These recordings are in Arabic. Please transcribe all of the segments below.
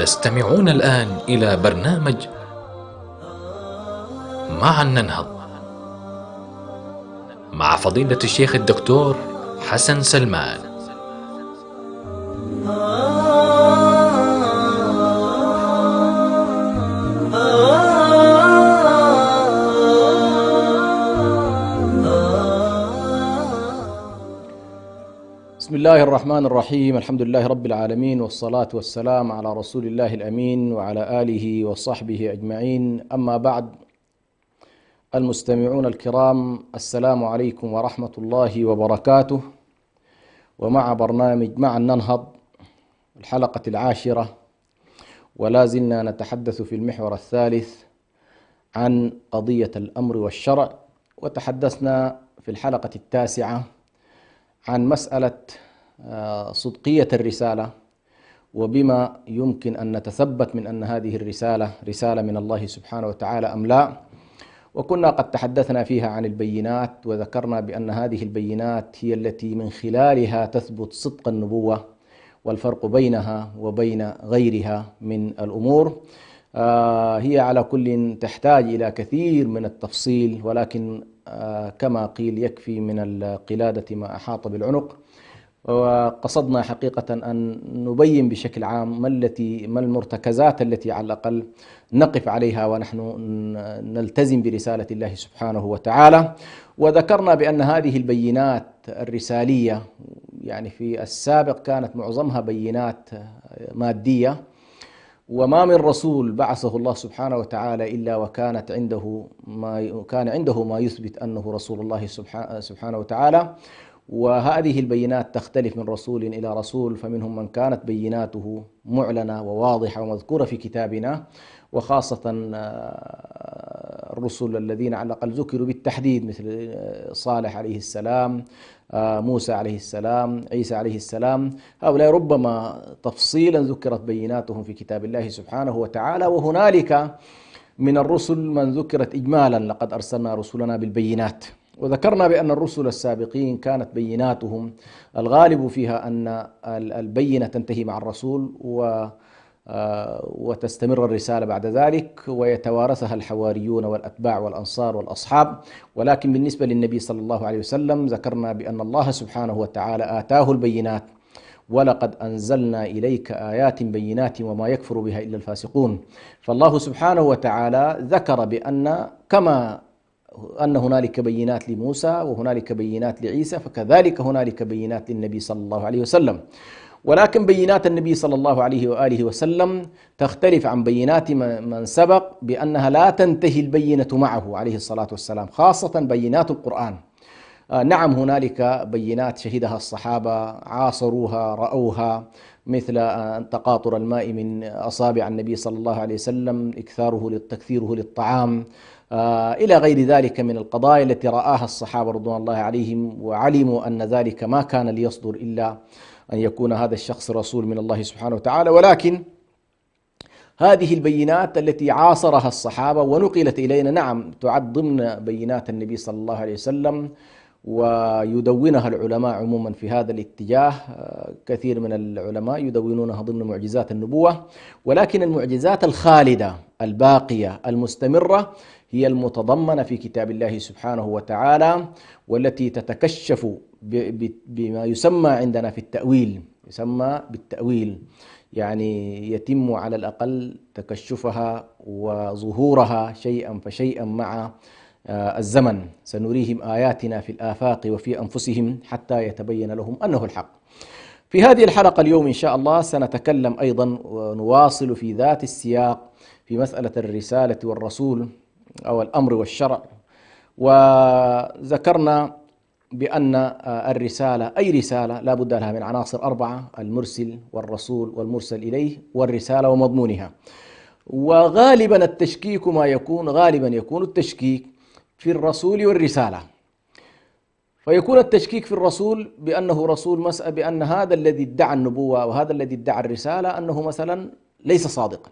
تستمعون الآن إلى برنامج معا ننهض مع فضيلة الشيخ الدكتور حسن سلمان. بسم الله الرحمن الرحيم. الحمد لله رب العالمين، والصلاة والسلام على رسول الله الأمين وعلى آله وصحبه أجمعين. أما بعد، المستمعون الكرام، السلام عليكم ورحمة الله وبركاته. ومع برنامج معا ننهض الحلقة 10، ولا زلنا نتحدث في المحور الثالث عن قضية الأمر والشرع، وتحدثنا في الحلقة 9 عن مسألة صدقية الرسالة، وبما يمكن أن نتثبت من أن هذه الرسالة رسالة من الله سبحانه وتعالى أم لا. وكنا قد تحدثنا فيها عن البينات، وذكرنا بأن هذه البينات هي التي من خلالها تثبت صدق النبوة والفرق بينها وبين غيرها من الأمور. هي على كل تحتاج إلى كثير من التفصيل، ولكن كما قيل يكفي من القلادة ما أحاط بالعنق. وقصدنا حقيقة أن نبين بشكل عام ما المرتكزات التي على الأقل نقف عليها ونحن نلتزم برسالة الله سبحانه وتعالى. وذكرنا بأن هذه البينات الرسالية يعني في السابق كانت معظمها بينات مادية، وما من رسول بعثه الله سبحانه وتعالى إلا وكانت عنده ما يثبت أنه رسول الله سبحانه وتعالى. وهذه البينات تختلف من رسول إلى رسول، فمنهم من كانت بيناته معلنة وواضحة ومذكورة في كتابنا، وخاصة الرسل الذين على الأقل ذكروا بالتحديد مثل صالح عليه السلام، موسى عليه السلام، عيسى عليه السلام. هؤلاء ربما تفصيلا ذكرت بيناتهم في كتاب الله سبحانه وتعالى. وهنالك من الرسل من ذكرت إجمالا: لقد أرسلنا رسلنا بالبينات. وذكرنا بأن الرسل السابقين كانت بيناتهم الغالب فيها أن البينة تنتهي مع الرسول وتستمر الرسالة بعد ذلك، ويتوارثها الحواريون والأتباع والأنصار والأصحاب. ولكن بالنسبة للنبي صلى الله عليه وسلم ذكرنا بأن الله سبحانه وتعالى آتاه البينات: ولقد أنزلنا إليك آيات بينات وما يكفر بها إلا الفاسقون. فالله سبحانه وتعالى ذكر بأن كما أن هنالك بينات لموسى وهنالك بينات لعيسى، فكذلك هنالك بينات للنبي صلى الله عليه وسلم. ولكن بينات النبي صلى الله عليه وآله وسلم تختلف عن بينات من سبق بأنها لا تنتهي البينة معه عليه الصلاة والسلام، خاصة بينات القرآن. نعم، هنالك بينات شهدها الصحابة، عاصروها، رأوها، مثل تقاطر الماء من أصابع النبي صلى الله عليه وسلم، تكثيره للطعام، إلى غير ذلك من القضايا التي رآها الصحابة رضوان الله عليهم، وعلموا أن ذلك ما كان ليصدر إلا أن يكون هذا الشخص رسول من الله سبحانه وتعالى. ولكن هذه البينات التي عاصرها الصحابة ونقلت إلينا نعم تعد ضمن بينات النبي صلى الله عليه وسلم، ويدونها العلماء عموما في هذا الاتجاه. كثير من العلماء يدونونها ضمن معجزات النبوة. ولكن المعجزات الخالدة الباقية المستمرة هي المتضمنة في كتاب الله سبحانه وتعالى، والتي تتكشف بما يسمى عندنا في التأويل، يسمى بالتأويل، يعني يتم على الأقل تكشفها وظهورها شيئا فشيئا مع الزمن. سنريهم آياتنا في الآفاق وفي أنفسهم حتى يتبين لهم أنه الحق. في هذه الحلقة اليوم إن شاء الله سنتكلم أيضا ونواصل في ذات السياق في مسألة الرسالة والرسول أو الأمر والشرع. وذكرنا بأن الرسالة أي رسالة لا بد لها من عناصر 4: المرسل والرسول والمرسل إليه والرسالة ومضمونها. وغالبا التشكيك غالبا يكون التشكيك في الرسول والرسالة. فيكون التشكيك في الرسول بأنه رسول بأن هذا الذي ادعى النبوة وهذا الذي ادعى الرسالة أنه مثلا ليس صادقا.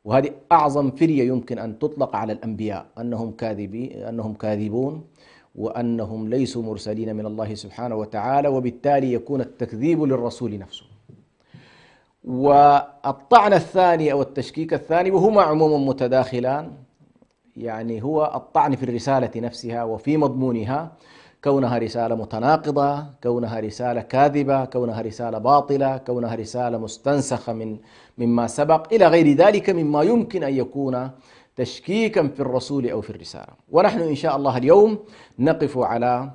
وهذه أعظم فرية يمكن أن تطلق على الأنبياء، أنهم كاذبون، وأنهم ليسوا مرسلين من الله سبحانه وتعالى، وبالتالي يكون التكذيب للرسول نفسه. والطعن الثاني أو التشكيك الثاني، وهما عموما متداخلان، يعني هو الطعن في الرسالة نفسها وفي مضمونها، كونها رسالة متناقضة، كونها رسالة كاذبة، كونها رسالة باطلة، كونها رسالة مستنسخة مما سبق إلى غير ذلك مما يمكن أن يكون تشكيكا في الرسول أو في الرسالة. ونحن إن شاء الله اليوم نقف على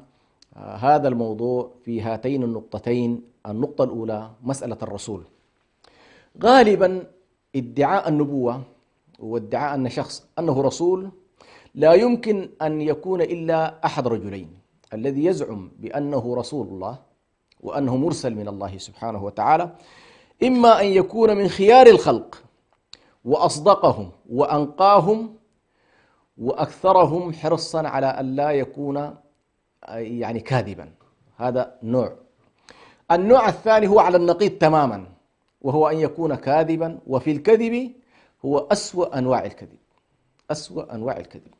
هذا الموضوع في هاتين النقطتين. النقطة الأولى مسألة الرسول. غالبا ادعاء النبوة وادعاء أن شخص أنه رسول لا يمكن أن يكون إلا أحد رجلين: الذي يزعم بأنه رسول الله وأنه مرسل من الله سبحانه وتعالى، إما أن يكون من خيار الخلق وأصدقهم وأنقاهم وأكثرهم حرصا على أن لا يكون يعني كاذبا، هذا نوع. النوع الثاني هو على النقيض تماما، وهو أن يكون كاذبا، وفي الكذب هو أسوأ أنواع الكذب، أسوأ أنواع الكذب.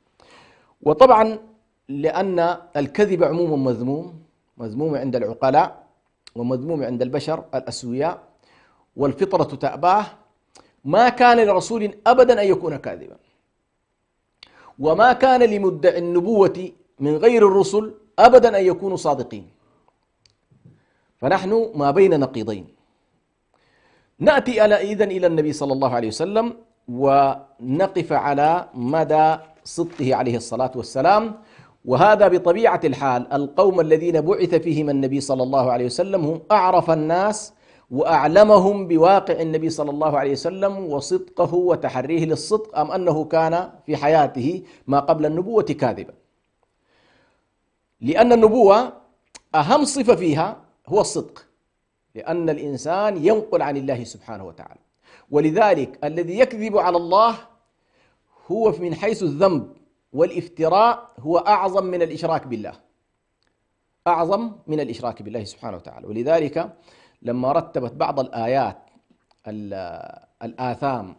وطبعا لأن الكذب عموما مذموم عند العقلاء ومذموم عند البشر الأسوياء، والفطرة تأباه، ما كان لرسول أبدا أن يكون كاذبا، وما كان لمدعي النبوة من غير الرسل أبدا أن يكونوا صادقين. فنحن ما بين نقيضين. نأتي إذن إلى النبي صلى الله عليه وسلم ونقف على مدى صدقه عليه الصلاة والسلام. وهذا بطبيعة الحال القوم الذين بعث فيهم النبي صلى الله عليه وسلم هم أعرف الناس وأعلمهم بواقع النبي صلى الله عليه وسلم وصدقه وتحريه للصدق، أم أنه كان في حياته ما قبل النبوة كاذبا. لأن النبوة أهم صفة فيها هو الصدق، لأن الإنسان ينقل عن الله سبحانه وتعالى. ولذلك الذي يكذب على الله هو من حيث الذنب والافتراء هو أعظم من الإشراك بالله، أعظم من الإشراك بالله سبحانه وتعالى. ولذلك لما رتبت بعض الآيات الآثام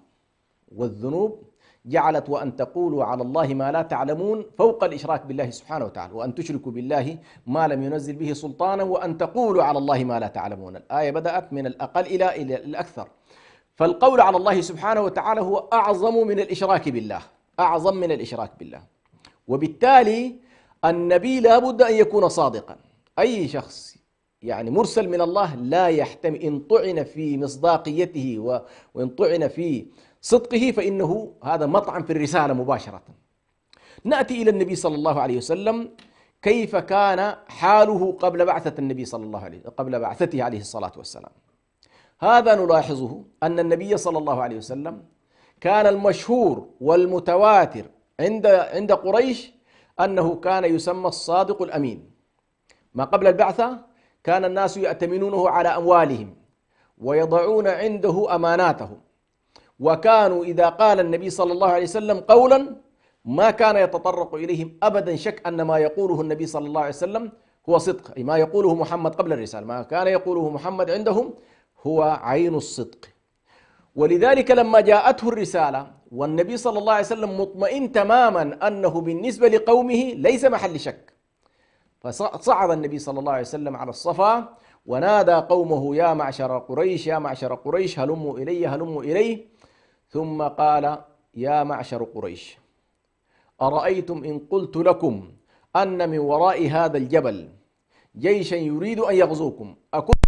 والذنوب جعلت وأن تقولوا على الله ما لا تعلمون فوق الإشراك بالله سبحانه وتعالى، وأن تشركوا بالله ما لم ينزل به سلطانا، وأن تقولوا على الله ما لا تعلمون. الآية بدأت من الأقل إلى الأكثر. فالقول على الله سبحانه وتعالى هو أعظم من الإشراك بالله، أعظم من الإشراك بالله. وبالتالي النبي لا بد أن يكون صادقا. أي شخص يعني مرسل من الله لا يحتمل، إن طعن في مصداقيته وإن طعن في صدقه فإنه هذا مطعن في الرسالة مباشرة. نأتي إلى النبي صلى الله عليه وسلم، كيف كان حاله قبل بعثة النبي صلى الله عليه قبل بعثته عليه الصلاة والسلام. هذا نلاحظه أن النبي صلى الله عليه وسلم كان المشهور والمتواتر عند قريش أنه كان يسمى الصادق الأمين. ما قبل البعثة كان الناس يأتمنونه على أموالهم ويضعون عنده أماناتهم، وكانوا إذا قال النبي صلى الله عليه وسلم قولا ما كان يتطرق إليهم أبدا شك أن ما يقوله النبي صلى الله عليه وسلم هو صدق، أي ما يقوله محمد قبل الرسالة، ما كان يقوله محمد عندهم هو عين الصدق. ولذلك لما جاءته الرسالة والنبي صلى الله عليه وسلم مطمئن تماما أنه بالنسبة لقومه ليس محل شك، فصعد النبي صلى الله عليه وسلم على الصفا ونادى قومه: يا معشر قريش، يا معشر قريش، هلموا إلي، هلموا إلي. ثم قال: يا معشر قريش، أرأيتم إن قلت لكم أن من وراء هذا الجبل جيشا يريد أن يغزوكم أكنتم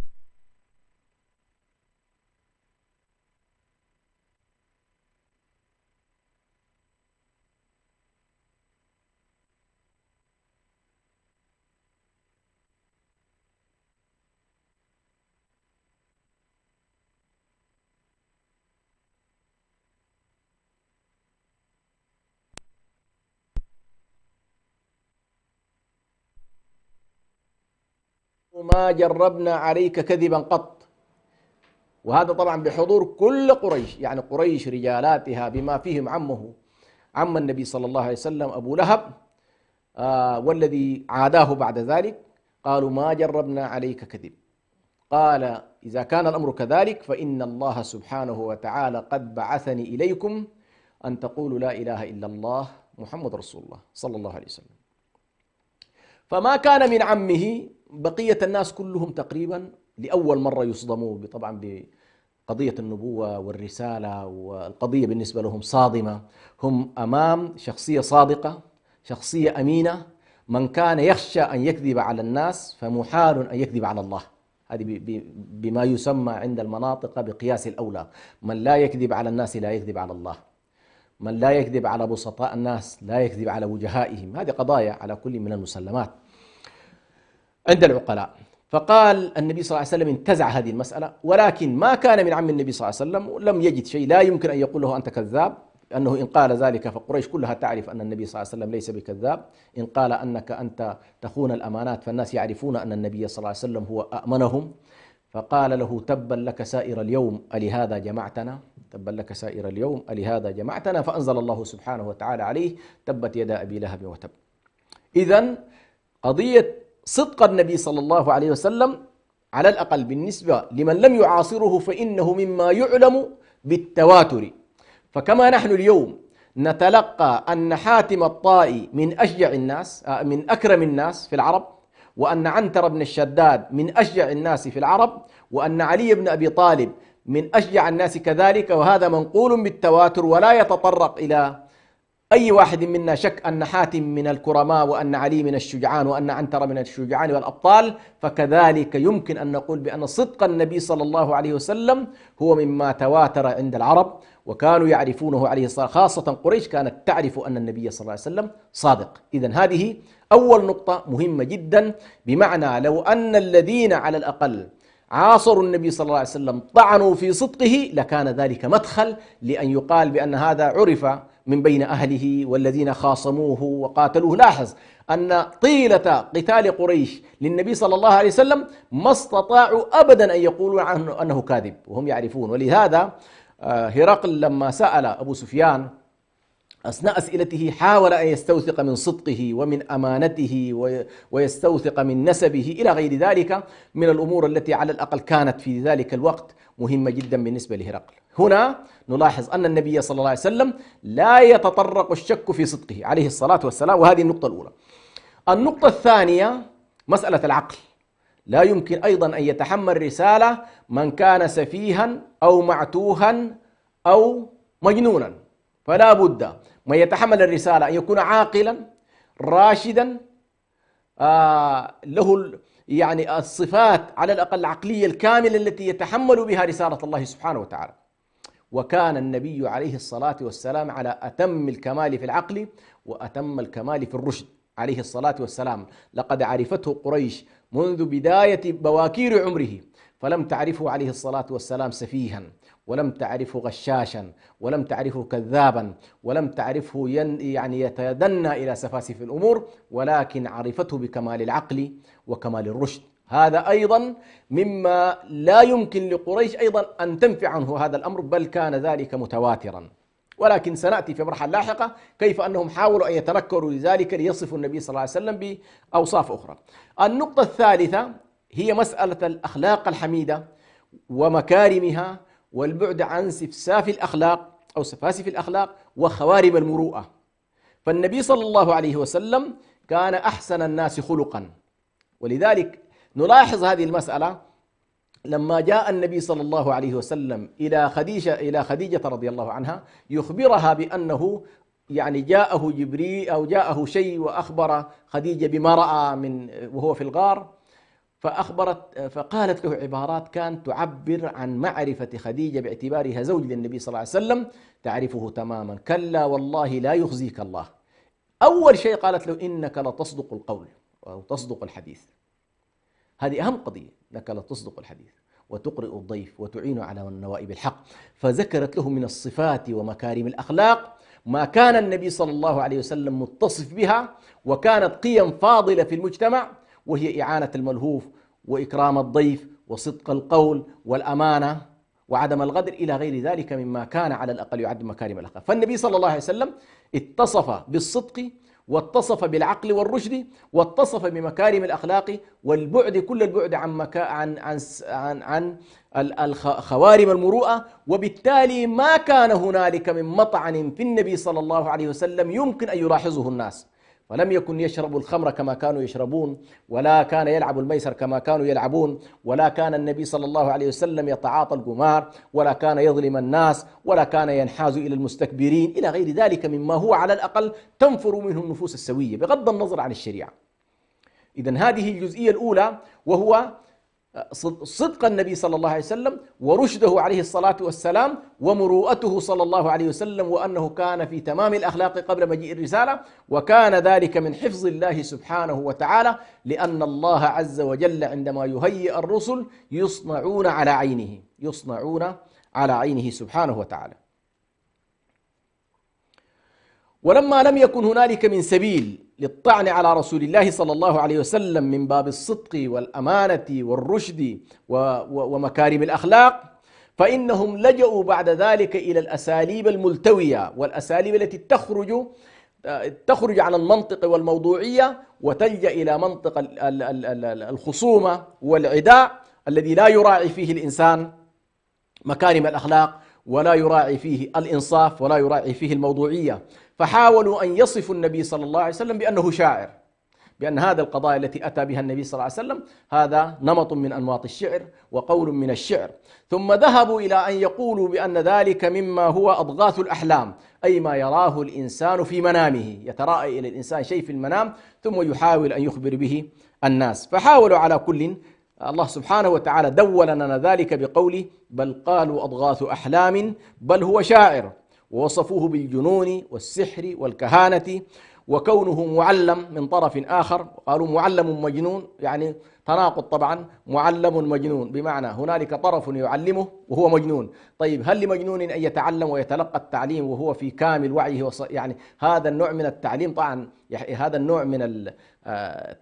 ما جربنا عليك كذبا قط. وهذا طبعا بحضور كل قريش، يعني قريش رجالاتها بما فيهم عم النبي صلى الله عليه وسلم أبو لهب، والذي عاداه بعد ذلك، قالوا: ما جربنا عليك كذب. قال: إذا كان الأمر كذلك فإن الله سبحانه وتعالى قد بعثني إليكم أن تقولوا لا إله إلا الله محمد رسول الله صلى الله عليه وسلم. فما كان من عمه بقية الناس كلهم تقريبا لأول مرة يصدموا طبعا قضية النبوة والرسالة والقضية بالنسبة لهم صادمة. هم أمام شخصية صادقة، شخصية أمينة. من كان يخشى أن يكذب على الناس فمحال أن يكذب على الله. هذه بما يسمى عند المناطق بقياس الأولى. من لا يكذب على الناس لا يكذب على الله. من لا يكذب على بسطاء الناس لا يكذب على وجهائهم. هذه قضايا على كل من المسلمات عند العقلاء. فقال النبي صلى الله عليه وسلم انتزع هذه المسألة، ولكن ما كان من عم النبي صلى الله عليه وسلم، لم يجد شيء لا يمكن أن يقول له أنت كذاب، أنه إن قال ذلك فقريش كلها تعرف أن النبي صلى الله عليه وسلم ليس بكذاب. إن قال أنك أنت تخون الأمانات فالناس يعرفون أن النبي صلى الله عليه وسلم هو أأمنهم. فقال له تبا لك سائر اليوم ألهذا جمعتنا، تبا لك سائر اليوم ألهذا جمعتنا. فأنزل الله سبحانه وتعالى عليه تبت يدا أبي لهب وتب. إذن قضية صدق النبي صلى الله عليه وسلم على الأقل بالنسبة لمن لم يعاصره فإنه مما يعلم بالتواتر. فكما نحن اليوم نتلقى أن حاتم الطائي من أشجع الناس، من أكرم الناس في العرب، وأن عنتر بن الشداد من أشجع الناس في العرب، وأن علي بن أبي طالب من أشجع الناس كذلك، وهذا منقول بالتواتر ولا يتطرق إلى أي واحد منا شك أن حاتم من الكرماء وأن علي من الشجعان وأن عنتر من الشجعان والأبطال. فكذلك يمكن أن نقول بأن صدق النبي صلى الله عليه وسلم هو مما تواتر عند العرب وكانوا يعرفونه عليه الصلاة والسلام، خاصة قريش كانت تعرف أن النبي صلى الله عليه وسلم صادق. إذن هذه أول نقطة مهمة جدا، بمعنى لو أن الذين على الأقل عاصروا النبي صلى الله عليه وسلم طعنوا في صدقه لكان ذلك مدخل لأن يقال بأن هذا عرف من بين أهله والذين خاصموه وقاتلوه. لاحظ أن طيلة قتال قريش للنبي صلى الله عليه وسلم ما استطاعوا أبدا أن يقولوا عنه أنه كاذب وهم يعرفون. ولهذا هرقل لما سأل أبو سفيان أثناء أسئلته حاول أن يستوثق من صدقه ومن أمانته ويستوثق من نسبه إلى غير ذلك من الأمور التي على الأقل كانت في ذلك الوقت مهمة جدا بالنسبة لهرقل. هنا نلاحظ أن النبي صلى الله عليه وسلم لا يتطرق الشك في صدقه عليه الصلاة والسلام، وهذه النقطة الأولى. النقطة الثانية مسألة العقل. لا يمكن أيضا أن يتحمل رسالة من كان سفيها أو معتوها أو مجنونا، فلا بد من يتحمل الرسالة أن يكون عاقلا راشدا له يعني الصفات على الأقل العقلية الكاملة التي يتحمل بها رسالة الله سبحانه وتعالى. وكان النبي عليه الصلاة والسلام على أتم الكمال في العقل وأتم الكمال في الرشد عليه الصلاة والسلام. لقد عرفته قريش منذ بداية بواكير عمره، فلم تعرفه عليه الصلاة والسلام سفيها، ولم تعرفه غشاشا، ولم تعرفه كذابا، ولم تعرفه يعني يتدنى إلى سفاسف الأمور، ولكن عرفته بكمال العقل وكمال الرشد. هذا أيضا مما لا يمكن لقريش أيضا أن تنفع عنه هذا الأمر، بل كان ذلك متواترا. ولكن سنأتي في مرحلة لاحقة كيف أنهم حاولوا أن يتنكروا لذلك ليصفوا النبي صلى الله عليه وسلم بأوصاف أخرى. النقطة الثالثة هي مسألة الأخلاق الحميدة ومكارمها والبعد عن سفساف الأخلاق أو سفاسف الأخلاق وخوارم المروءة. فالنبي صلى الله عليه وسلم كان أحسن الناس خلقا، ولذلك نلاحظ هذه المسألة لما جاء النبي صلى الله عليه وسلم إلى خديجة رضي الله عنها يخبرها بأنه يعني جاءه جبريل أو جاءه شيء وأخبر خديجة بما رأى وهو في الغار، فقالت له عبارات كانت تعبر عن معرفة خديجة باعتبارها زوج للنبي صلى الله عليه وسلم، تعرفه تماما. كلا والله لا يخزيك الله. أول شيء قالت له إنك لتصدق القول أو تصدق الحديث. هذه أهم قضية، إنك لتصدق الحديث وتقرئ الضيف وتعين على النوائب الحق. فذكرت له من الصفات ومكارم الأخلاق ما كان النبي صلى الله عليه وسلم متصف بها، وكانت قيم فاضلة في المجتمع، وهي إعانة الملهوف وإكرام الضيف وصدق القول والأمانة وعدم الغدر إلى غير ذلك مما كان على الأقل يعد مكارم الأخلاق. فالنبي صلى الله عليه وسلم اتصف بالصدق واتصف بالعقل والرشد واتصف بمكارم الأخلاق والبعد كل البعد عن خوارم المروءة. وبالتالي ما كان هنالك من مطعن في النبي صلى الله عليه وسلم يمكن أن يلاحظه الناس. ولم يكن يشرب الخمر كما كانوا يشربون، ولا كان يلعب الميسر كما كانوا يلعبون، ولا كان النبي صلى الله عليه وسلم يتعاطى القمار، ولا كان يظلم الناس، ولا كان ينحاز إلى المستكبرين إلى غير ذلك مما هو على الأقل تنفر منه النفوس السوية بغض النظر عن الشريعة. إذن هذه الجزئية الأولى، وهو صدق النبي صلى الله عليه وسلم ورشده عليه الصلاة والسلام ومروءته صلى الله عليه وسلم، وأنه كان في تمام الأخلاق قبل مجيء الرسالة، وكان ذلك من حفظ الله سبحانه وتعالى، لأن الله عز وجل عندما يهيئ الرسل يصنعون على عينه سبحانه وتعالى. ولما لم يكن هنالك من سبيل للطعن على رسول الله صلى الله عليه وسلم من باب الصدق والأمانة والرشد ومكارم الأخلاق، فإنهم لجأوا بعد ذلك إلى الأساليب الملتوية والأساليب التي تخرج عن المنطق والموضوعية، وتلجأ إلى منطق الخصومة والعداء الذي لا يراعي فيه الإنسان مكارم الأخلاق، ولا يراعي فيه الإنصاف، ولا يراعي فيه الموضوعية. فحاولوا أن يصفوا النبي صلى الله عليه وسلم بأنه شاعر، بأن هذا القضايا التي أتى بها النبي صلى الله عليه وسلم هذا نمط من أنماط الشعر وقول من الشعر. ثم ذهبوا إلى أن يقولوا بأن ذلك مما هو أضغاث الأحلام، أي ما يراه الإنسان في منامه، يتراءى إلى الإنسان شيء في المنام ثم يحاول أن يخبر به الناس. فحاولوا على كل، الله سبحانه وتعالى دول لنا ذلك بقوله: بل قالوا أضغاث أحلام بل هو شاعر، ووصفوه بالجنون والسحر والكهانة، وكونه معلم من طرف آخر، قالوا معلم مجنون، يعني تناقض طبعا، معلم مجنون بمعنى هنالك طرف يعلمه وهو مجنون. طيب هل لمجنون أن يتعلم ويتلقى التعليم وهو في كامل وعيه؟ يعني هذا النوع من التعليم طبعا، هذا النوع من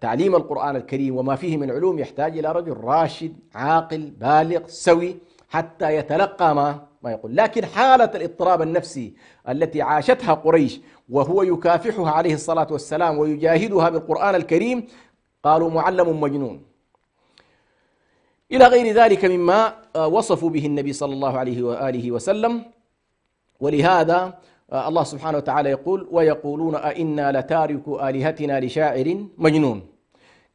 تعليم القرآن الكريم وما فيه من علوم يحتاج إلى رجل راشد عاقل بالغ سوي حتى يتلقى ما يقول. لكن حالة الاضطراب النفسي التي عاشتها قريش وهو يكافحها عليه الصلاة والسلام ويجاهدها بالقرآن الكريم، قالوا معلم مجنون، إلى غير ذلك مما وصفوا به النبي صلى الله عليه وآله وسلم. ولهذا الله سبحانه وتعالى يقول: ويقولون أئنا لتاركو آلهتنا لشاعر مجنون.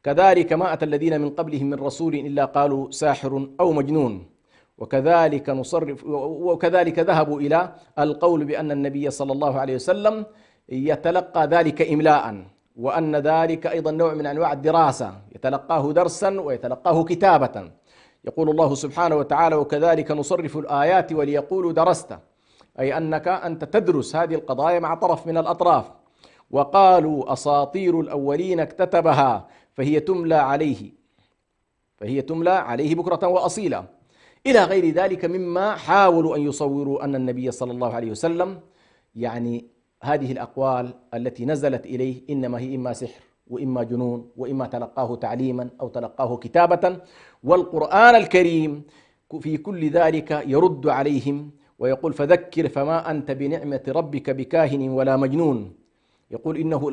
كذلك ما أتى الذين من قبلهم من رسول إلا قالوا ساحر أو مجنون. وكذلك ذهبوا إلى القول بأن النبي صلى الله عليه وسلم يتلقى ذلك إملاء، وأن ذلك أيضا نوع من أنواع الدراسة، يتلقاه درسا ويتلقاه كتابة. يقول الله سبحانه وتعالى: وكذلك نصرف الآيات وليقولوا درست، أي أنك أنت تدرس هذه القضايا مع طرف من الأطراف. وقالوا أساطير الأولين اكتتبها فهي تملى عليه بكرة وأصيلا، إلى غير ذلك مما حاولوا أن يصوروا أن النبي صلى الله عليه وسلم يعني هذه الأقوال التي نزلت إليه إنما هي إما سحر وإما جنون وإما تلقاه تعليما أو تلقاه كتابة. والقرآن الكريم في كل ذلك يرد عليهم ويقول: فذكر فما أنت بنعمة ربك بكاهن ولا مجنون. يقول: إنه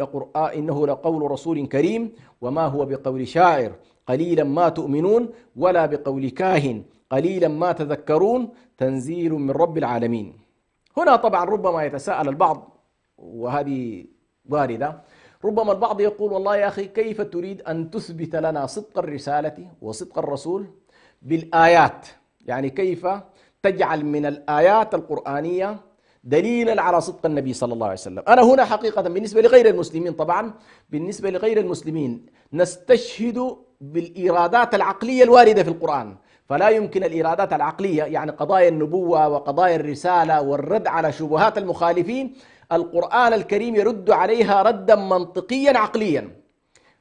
لقول رسول كريم وما هو بقول شاعر قليلا ما تؤمنون ولا بقول كاهن قليلا ما تذكرون تنزيل من رب العالمين. هنا طبعا ربما يتساءل البعض، وهذه واردة، ربما البعض يقول: والله يا أخي كيف تريد أن تثبت لنا صدق الرسالة وصدق الرسول بالآيات؟ يعني كيف تجعل من الآيات القرآنية دليلا على صدق النبي صلى الله عليه وسلم؟ أنا هنا حقيقة بالنسبة لغير المسلمين، طبعا بالنسبة لغير المسلمين نستشهد بالإيرادات العقلية الواردة في القرآن، فلا يمكن الإيرادات العقلية يعني قضايا النبوة وقضايا الرسالة والرد على شبهات المخالفين، القرآن الكريم يرد عليها ردا منطقيا عقليا،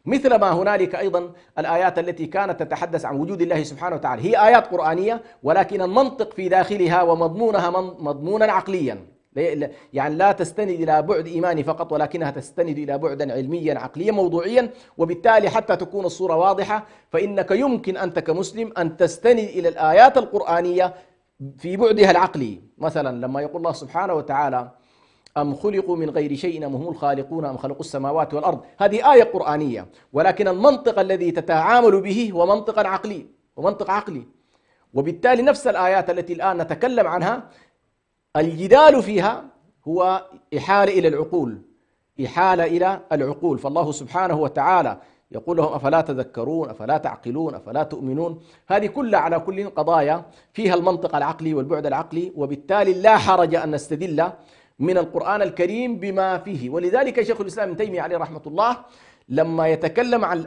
مثل ما هنالك أيضا الآيات التي كانت تتحدث عن وجود الله سبحانه وتعالى، هي آيات قرآنية ولكن المنطق في داخلها ومضمونها مضمونا عقليا، يعني لا تستند إلى بعد إيماني فقط، ولكنها تستند إلى بعدا علميا عقليا موضوعيا. وبالتالي حتى تكون الصورة واضحة فإنك يمكن أنت كمسلم أن تستند إلى الآيات القرآنية في بعدها العقلي. مثلا لما يقول الله سبحانه وتعالى: أم خلقوا من غير شيء أم هم الخالقون أم خلقوا السماوات والأرض، هذه آية قرآنية، ولكن المنطق الذي تتعامل به هو منطق عقلي. وبالتالي نفس الآيات التي الآن نتكلم عنها الجدال فيها هو إحالة إلى العقول، إحالة إلى العقول. فالله سبحانه وتعالى يقول لهم أفلا تذكرون أفلا تعقلون أفلا تؤمنون. هذه كلها على كل قضايا فيها المنطق العقلي والبعد العقلي، وبالتالي لا حرج أن نستدل من القرآن الكريم بما فيه. ولذلك شيخ الإسلام ابن تيمية عليه رحمة الله لما يتكلم عن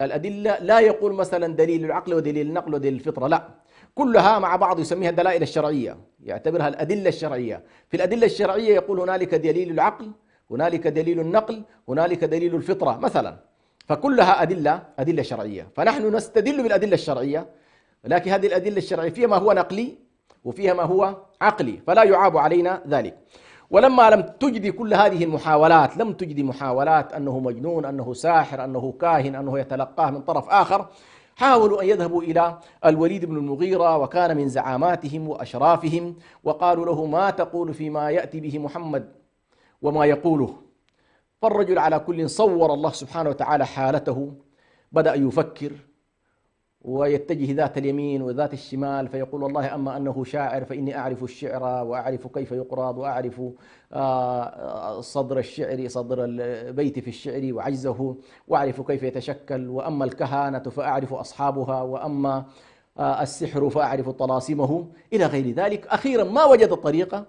الأدلة لا يقول مثلا دليل العقل ودليل النقل ودليل الفطرة، لا، كلها مع بعض يسميها الدلائل الشرعية، يعتبرها الأدلة الشرعية. في الأدلة الشرعية يقول هنالك دليل العقل، هنالك دليل النقل، هنالك دليل الفطرة مثلا، فكلها أدلة شرعية. فنحن نستدل بالأدلة الشرعية، لكن هذه الأدلة الشرعية فيها ما هو نقلي وفيها ما هو عقلي، فلا يعاب علينا ذلك. ولما لم تجدي كل هذه المحاولات، لم تجدي محاولات أنه مجنون، أنه ساحر، أنه كاهن، أنه يتلقاه من طرف آخر، حاولوا أن يذهبوا إلى الوليد بن المغيرة، وكان من زعاماتهم وأشرافهم، وقالوا له ما تقول فيما يأتي به محمد وما يقوله؟ فالرجل على كل صور الله سبحانه وتعالى حالته، بدأ يفكر ويتجه ذات اليمين وذات الشمال، فيقول والله أما أنه شاعر فإني أعرف الشعر وأعرف كيف يقراض وأعرف صدر الشعر، صدر البيت في الشعر وعجزه، وأعرف كيف يتشكل، وأما الكهانة فأعرف أصحابها، وأما السحر فأعرف طلاسمه، إلى غير ذلك. أخيرا ما وجد طريقة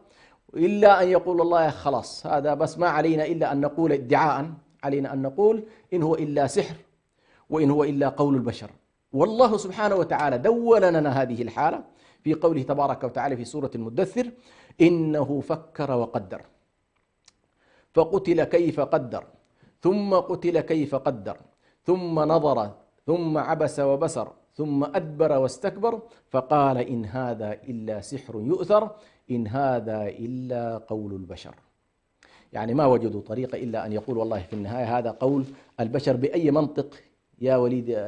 إلا أن يقول الله خلاص هذا بس ما علينا إلا أن نقول ادعاء، علينا أن نقول إن هو إلا سحر وإن هو إلا قول البشر. والله سبحانه وتعالى دون لنا هذه الحالة في قوله تبارك وتعالى في سورة المدثر: إنه فكر وقدر فقتل كيف قدر ثم قتل كيف قدر ثم نظر ثم عبس وبسر ثم أدبر واستكبر فقال إن هذا إلا سحر يؤثر إن هذا إلا قول البشر. يعني ما وجدوا طريقة إلا أن يقول والله في النهاية هذا قول البشر. بأي منطق يا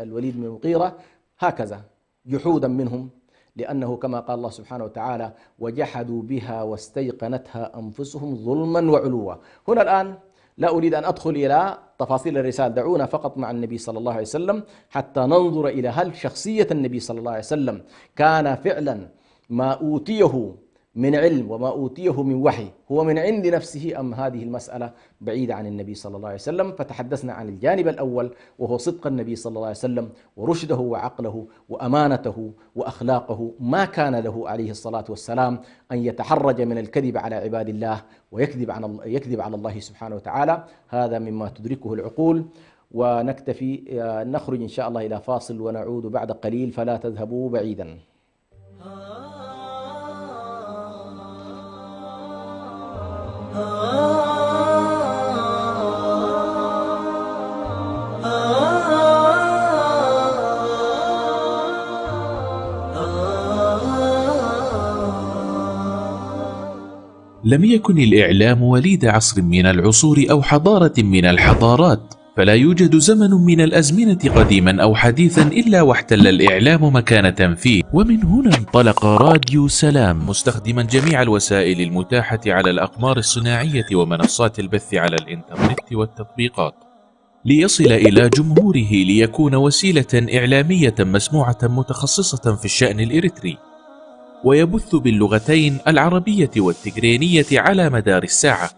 الوليد بن المغيرة؟ هكذا جحودا منهم، لأنه كما قال الله سبحانه وتعالى: وجحدوا بها واستيقنتها أنفسهم ظلما وعلوا. هنا الآن لا أريد أن أدخل إلى تفاصيل الرسالة، دعونا فقط مع النبي صلى الله عليه وسلم حتى ننظر إلى هل شخصية النبي صلى الله عليه وسلم كان فعلا ما أوتيه من علم وما أوتيه من وحي هو من عند نفسه، أم هذه المسألة بعيدة عن النبي صلى الله عليه وسلم. فتحدثنا عن الجانب الأول وهو صدق النبي صلى الله عليه وسلم ورشده وعقله وأمانته وأخلاقه. ما كان له عليه الصلاة والسلام أن يتحرج من الكذب على عباد الله ويكذب على الله سبحانه وتعالى. هذا مما تدركه العقول. ونكتفي، نخرج إن شاء الله إلى فاصل ونعود بعد قليل، فلا تذهبوا بعيدا. لم يكن الإعلام وليد عصر من العصور أو حضارة من الحضارات، فلا يوجد زمن من الأزمنة قديما أو حديثا إلا واحتل الإعلام مكانة فيه. ومن هنا انطلق راديو سلام مستخدما جميع الوسائل المتاحة على الأقمار الصناعية ومنصات البث على الإنترنت والتطبيقات ليصل إلى جمهوره، ليكون وسيلة إعلامية مسموعة متخصصة في الشأن الإريتري، ويبث باللغتين العربية والتجرينية على مدار الساعة.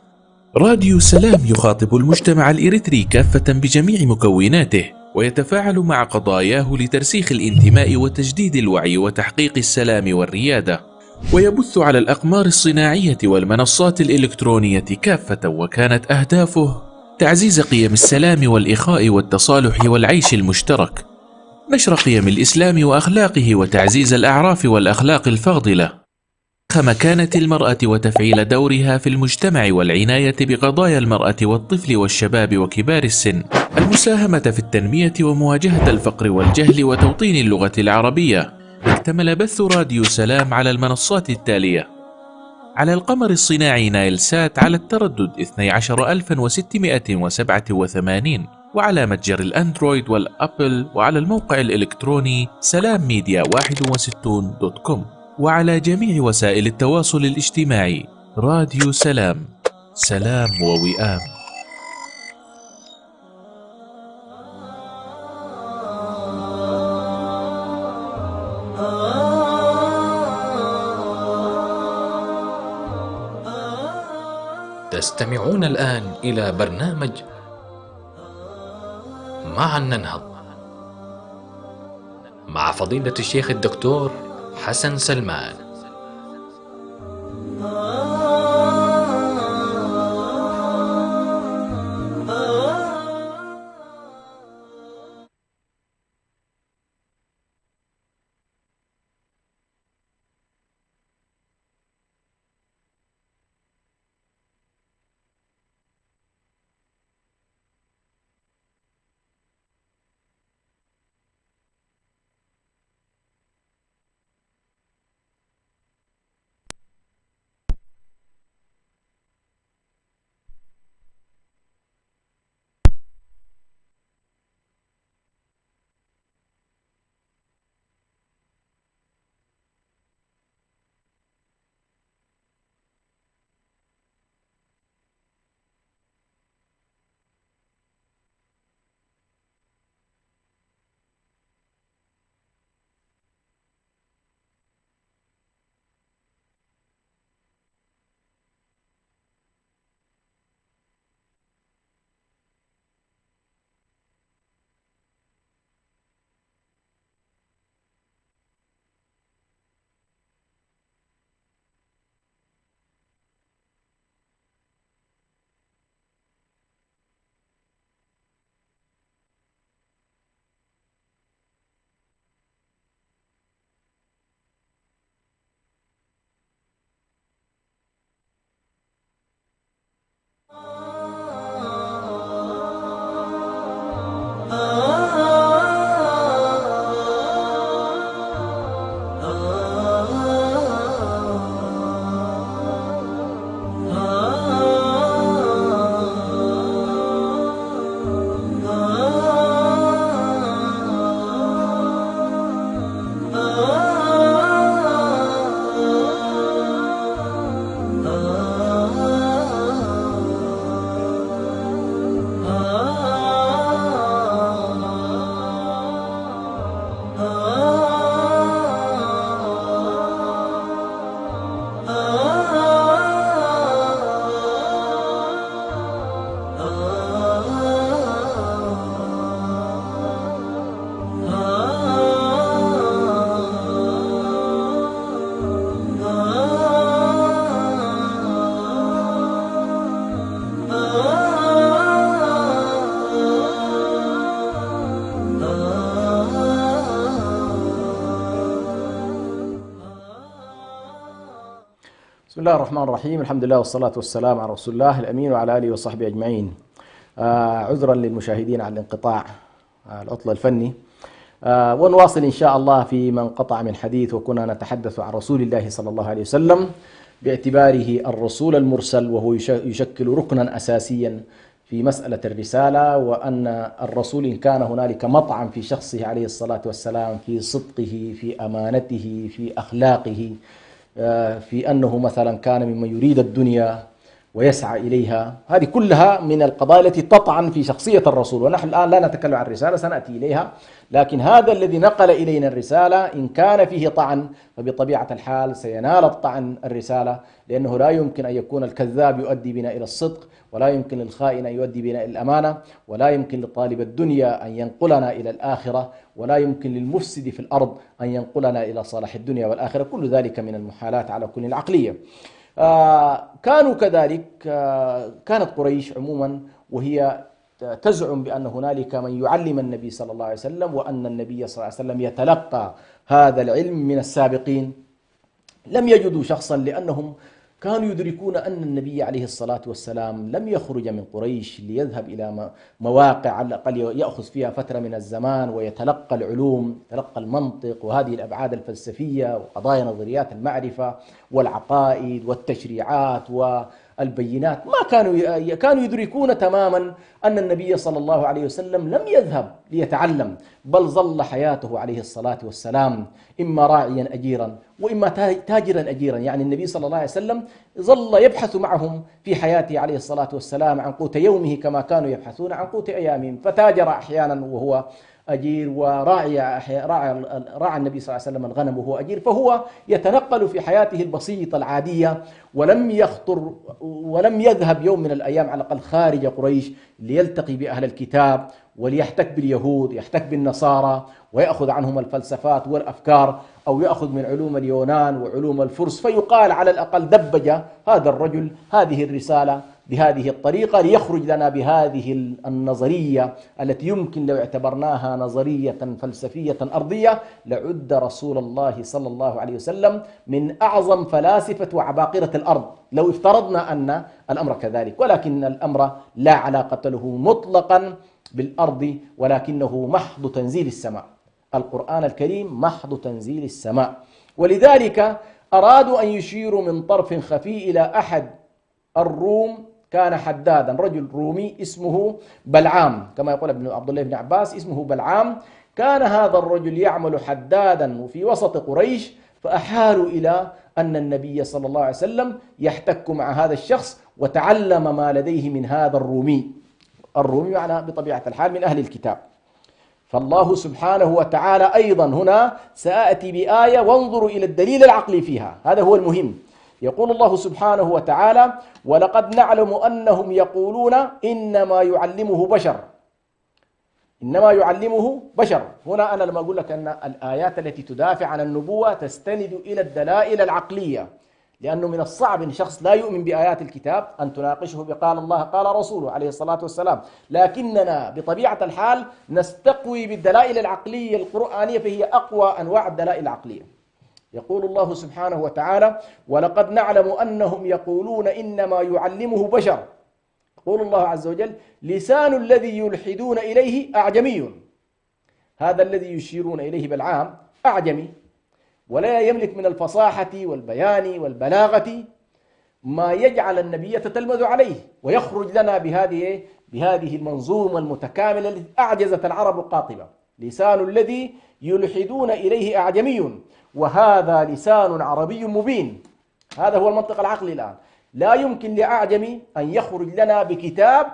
راديو سلام يخاطب المجتمع الإريتري كافة بجميع مكوناته، ويتفاعل مع قضاياه لترسيخ الانتماء وتجديد الوعي وتحقيق السلام والريادة، ويبث على الأقمار الصناعية والمنصات الإلكترونية كافة. وكانت أهدافه تعزيز قيم السلام والإخاء والتصالح والعيش المشترك، نشر قيم الإسلام وأخلاقه وتعزيز الأعراف والأخلاق الفاضلة، مكانة المرأة وتفعيل دورها في المجتمع والعناية بقضايا المرأة والطفل والشباب وكبار السن، المساهمة في التنمية ومواجهة الفقر والجهل وتوطين اللغة العربية. اكتمل بث راديو سلام على المنصات التالية: على القمر الصناعي نايل سات على التردد 12687، وعلى متجر الأندرويد والأبل، وعلى الموقع الإلكتروني سلامميديا61.com، وعلى جميع وسائل التواصل الاجتماعي. راديو سلام، سلام ووئام. تستمعون الآن إلى برنامج معا ننهض مع فضيلة الشيخ الدكتور حسن سلمان. بسم الله الرحمن الرحيم. الحمد لله والصلاة والسلام على رسول الله الأمين وعلى آله وصحبه أجمعين. عذرا للمشاهدين على الانقطاع العطل الفني. ونواصل إن شاء الله فيما انقطع من حديث، وكنا نتحدث عن رسول الله صلى الله عليه وسلم باعتباره الرسول المرسل، وهو يشكل ركنا أساسيا في مسألة الرسالة، وأن الرسول إن كان هنالك مطعم في شخصه عليه الصلاة والسلام في صدقه، في أمانته، في أخلاقه، في أنه مثلا كان ممن يريد الدنيا ويسعى إليها، هذه كلها من القضايا التي تطعن في شخصية الرسول. ونحن الآن لا نتكلم عن الرسالة، سنأتي إليها، لكن هذا الذي نقل إلينا الرسالة إن كان فيه طعن فبطبيعة الحال سينال الطعن الرسالة، لأنه لا يمكن أن يكون الكذاب يؤدي بنا إلى الصدق، ولا يمكن للخائن أن يؤدي بنا إلى الأمانة، ولا يمكن لطالب الدنيا أن ينقلنا إلى الآخرة، ولا يمكن للمفسد في الأرض أن ينقلنا إلى صلاح الدنيا والآخرة. كل ذلك من المحالات على كل العقلية. كانوا كذلك. كانت قريش عموما وهي تزعم بأن هنالك من يعلم النبي صلى الله عليه وسلم، وأن النبي صلى الله عليه وسلم يتلقى هذا العلم من السابقين. لم يجدوا شخصا، لأنهم كانوا يدركون أن النبي عليه الصلاة والسلام لم يخرج من قريش ليذهب إلى مواقع على الأقل يأخذ فيها فترة من الزمان ويتلقى العلوم، تلقى المنطق وهذه الأبعاد الفلسفية وقضايا نظريات المعرفة والعقائد والتشريعات والبينات. ما كانوا يدركون تماما أن النبي صلى الله عليه وسلم لم يذهب ليتعلم، بل ظل حياته عليه الصلاة والسلام إما راعيا أجيرا وإما تاجرا أجيرا. يعني النبي صلى الله عليه وسلم ظل يبحث معهم في حياته عليه الصلاة والسلام عن قوت يومه كما كانوا يبحثون عن قوت أيامهم، فتاجر أحيانا وهو أجير، راعى النبي صلى الله عليه وسلم الغنم وهو أجير، فهو يتنقل في حياته البسيطة العادية، ولم يخطر ولم يذهب يوم من الأيام على الأقل خارج قريش ليلتقي بأهل الكتاب وليحتك باليهود، يحتك بالنصارى ويأخذ عنهم الفلسفات والأفكار، أو يأخذ من علوم اليونان وعلوم الفرس، فيقال على الأقل دبج هذا الرجل هذه الرسالة بهذه الطريقة ليخرج لنا بهذه النظرية التي يمكن لو اعتبرناها نظرية فلسفية أرضية لعد رسول الله صلى الله عليه وسلم من أعظم فلاسفة وعباقرة الأرض لو افترضنا أن الأمر كذلك، ولكن الأمر لا علاقة له مطلقا بالأرض، ولكنه محض تنزيل السماء. القرآن الكريم محض تنزيل السماء، ولذلك أرادوا أن يشيروا من طرف خفي إلى أحد الروم كان حدادا، رجل رومي اسمه بلعام، كما يقول ابن عبد الله بن عباس اسمه بلعام. كان هذا الرجل يعمل حدادا في وسط قريش، فأحالوا إلى أن النبي صلى الله عليه وسلم يحتك مع هذا الشخص وتعلم ما لديه من هذا الرومي. الرومي معنى بطبيعة الحال من أهل الكتاب. فالله سبحانه وتعالى أيضا هنا سآتي بآية وانظروا إلى الدليل العقلي فيها، هذا هو المهم. يقول الله سبحانه وتعالى: ولقد نعلم أنهم يقولون إنما يعلمه بشر. إنما يعلمه بشر، هنا أنا لما أقول لك أن الآيات التي تدافع عن النبوة تستند إلى الدلائل العقلية، لأنه من الصعب أن شخص لا يؤمن بآيات الكتاب أن تناقشه بقال الله قال رسوله عليه الصلاة والسلام، لكننا بطبيعة الحال نستقوي بالدلائل العقلية القرآنية، فهي أقوى أنواع الدلائل العقلية. يقول الله سبحانه وتعالى: ولقد نعلم أنهم يقولون إنما يعلمه بشر. يقول الله عز وجل: لسان الذي يلحدون إليه أعجمي. هذا الذي يشيرون إليه بلعام أعجمي، ولا يملك من الفصاحة والبيان والبلاغة ما يجعل النبي يتتلمذ عليه، ويخرج لنا بهذه المنظومة المتكاملة التي أعجزت العرب قاطبة. لسان الذي يلحدون إليه أعجمي وهذا لسان عربي مبين. هذا هو المنطق العقلي الآن. لا يمكن لأعجمي أن يخرج لنا بكتاب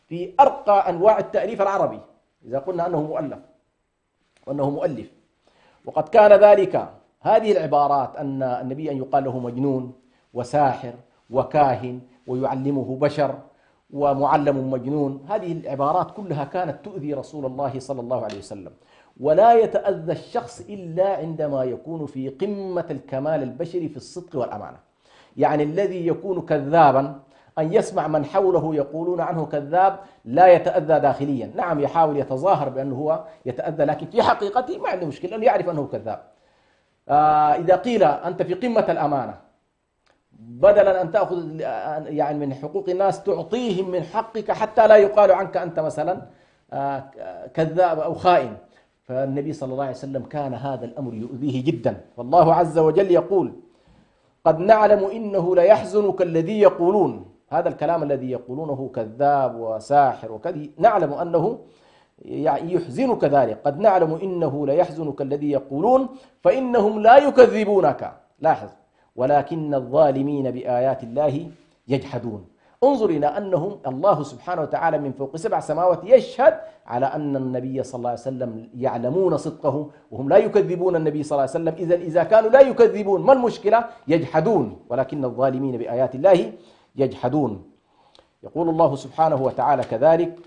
في أرقى أنواع التأليف العربي إذا قلنا أنه مؤلف وأنه مؤلف. وقد كان ذلك، هذه العبارات أن النبي أن يقال له مجنون وساحر وكاهن ويعلمه بشر ومعلم مجنون، هذه العبارات كلها كانت تؤذي رسول الله صلى الله عليه وسلم. ولا يتأذى الشخص إلا عندما يكون في قمة الكمال البشري في الصدق والأمانة. يعني الذي يكون كذابا أن يسمع من حوله يقولون عنه كذاب لا يتأذى داخليا، نعم يحاول يتظاهر بأنه هو يتأذى، لكن في حقيقته ما عنده مشكلة أنه يعرف أنه كذاب. إذا قيل أنت في قمة الأمانة، بدلا أن تأخذ يعني من حقوق الناس تعطيهم من حقك حتى لا يقال عنك أنت مثلا كذاب أو خائن، فالنبي صلى الله عليه وسلم كان هذا الأمر يؤذيه جدا. والله عز وجل يقول: قد نعلم إنه ليحزنك الذي يقولون. هذا الكلام الذي يقولونه كذاب وساحر وكذا، نعلم أنه يحزنك ذلك. قد نعلم إنه ليحزنك الذي يقولون فإنهم لا يكذبونك، لاحظ، ولكن الظالمين بآيات الله يجحدون. انظر إلى أنهم الله سبحانه وتعالى من فوق 7 سماوات يشهد على أن النبي صلى الله عليه وسلم يعلمون صدقه وهم لا يكذبون النبي صلى الله عليه وسلم. إذا كانوا لا يكذبون ما المشكلة؟ يجحدون، ولكن الظالمين بآيات الله يجحدون. يقول الله سبحانه وتعالى كذلك: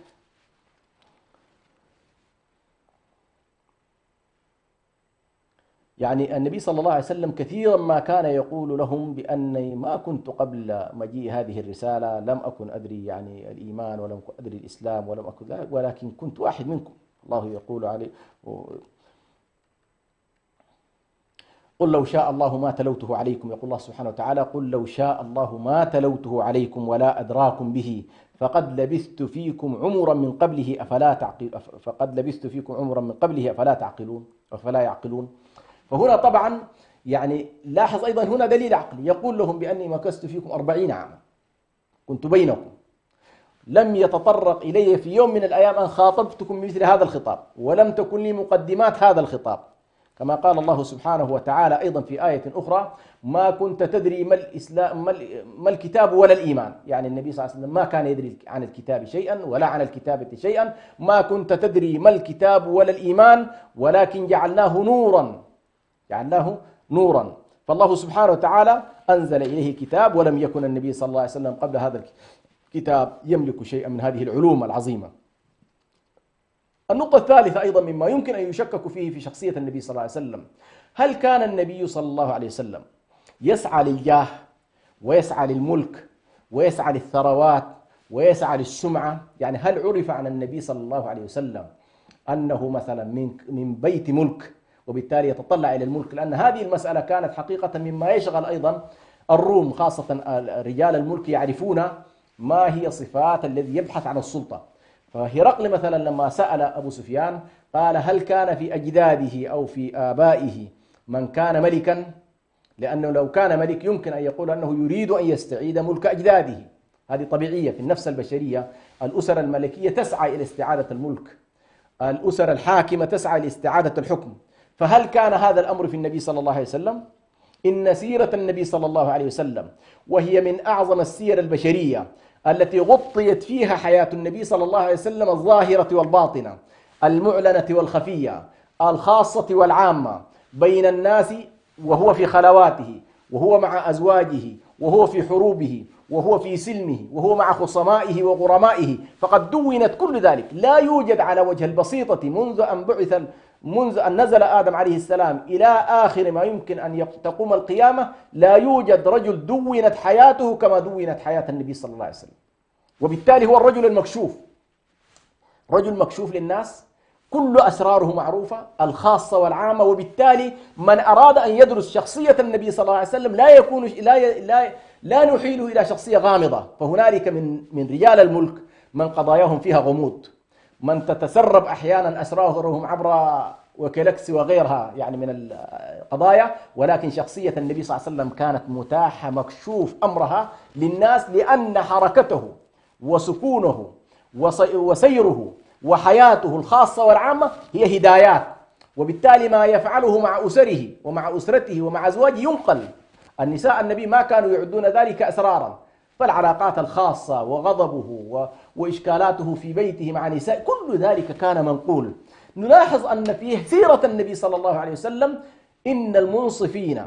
يعني النبي صلى الله عليه وسلم كثيرا ما كان يقول لهم بأني ما كنت قبل مجيء هذه الرسالة لم أكن أدري يعني الإيمان ولم أكن أدري الإسلام ولم أكن ذلك، ولكن كنت واحد منكم. الله يقول عليه: قل لو شاء الله ما تلوته عليكم. يقول الله سبحانه وتعالى: قل لو شاء الله ما تلوته عليكم ولا أدراكم به فقد لبثت فيكم عمرا من قبله أفلا تعقلون أفلا يعقلون. فهنا طبعا يعني لاحظ أيضا هنا دليل عقلي، يقول لهم بأني مكثت فيكم 40 عاما كنت بينكم، لم يتطرق إلي في يوم من الأيام أن خاطبتكم بمثل هذا الخطاب، ولم تكن لي مقدمات هذا الخطاب، كما قال الله سبحانه وتعالى أيضا في آية أخرى: ما كنت تدري ما الإسلام ما الكتاب ولا الإيمان. يعني النبي صلى الله عليه وسلم ما كان يدري عن الكتاب شيئا ولا عن الكتابة شيئا. ما كنت تدري ما الكتاب ولا الإيمان ولكن جعلناه نورا. فالله سبحانه وتعالى أنزل إليه كتاب، ولم يكن النبي صلى الله عليه وسلم قبل هذا الكتاب يملك شيئا من هذه العلوم العظيمة. النقطة الثالثة أيضا مما يمكن أن يشكك فيه في شخصية النبي صلى الله عليه وسلم: هل كان النبي صلى الله عليه وسلم يسعى للجاه ويسعى للملك ويسعى للثروات ويسعى للسمعة؟ يعني هل عرف عن النبي صلى الله عليه وسلم أنه مثلا من بيت ملك وبالتالي يتطلع إلى الملك؟ لأن هذه المسألة كانت حقيقة مما يشغل أيضا الروم، خاصة رجال الملك يعرفون ما هي صفات الذي يبحث عن السلطة. فهرقل مثلا لما سأل أبو سفيان قال: هل كان في أجداده أو في آبائه من كان ملكا؟ لأنه لو كان ملك يمكن أن يقول أنه يريد أن يستعيد ملك أجداده. هذه طبيعية في النفس البشرية. الأسر الملكية تسعى إلى استعادة الملك، الأسر الحاكمة تسعى إلى استعادة الحكم. فهل كان هذا الأمر في النبي صلى الله عليه وسلم؟ إن سيرة النبي صلى الله عليه وسلم وهي من أعظم السير البشرية التي غطيت فيها حياة النبي صلى الله عليه وسلم، الظاهرة والباطنة، المعلنة والخفية، الخاصة والعامة، بين الناس وهو في خلواته، وهو مع أزواجه، وهو في حروبه، وهو في سلمه، وهو مع خصمائه وغرمائه. فقد دونت كل ذلك. لا يوجد على وجه البسيطة منذ أن نزل آدم عليه السلام إلى آخر ما يمكن أن تقوم القيامة، لا يوجد رجل دونت حياته كما دونت حياة النبي صلى الله عليه وسلم. وبالتالي هو الرجل المكشوف، رجل مكشوف للناس، كل أسراره معروفة، الخاصة والعامة. وبالتالي من أراد أن يدرس شخصية النبي صلى الله عليه وسلم لا نحيله إلى شخصية غامضة. فهنالك من رجال الملك من قضاياهم فيها غموض، من تتسرب أحيانا أسرارهم عبر وكيلكس وغيرها يعني من القضايا، ولكن شخصية النبي صلى الله عليه وسلم كانت متاحة، مكشوف أمرها للناس، لأن حركته وسكونه وسيره وحياته الخاصة والعامة هي هدايات. وبالتالي ما يفعله مع أسره ومع أسرته ومع أزواجه ينقل. النساء النبي ما كانوا يعدون ذلك أسرارا، فالعلاقات الخاصة وغضبه وإشكالاته في بيته مع نساء، كل ذلك كان منقول. نلاحظ أن في سيرة النبي صلى الله عليه وسلم إن المنصفين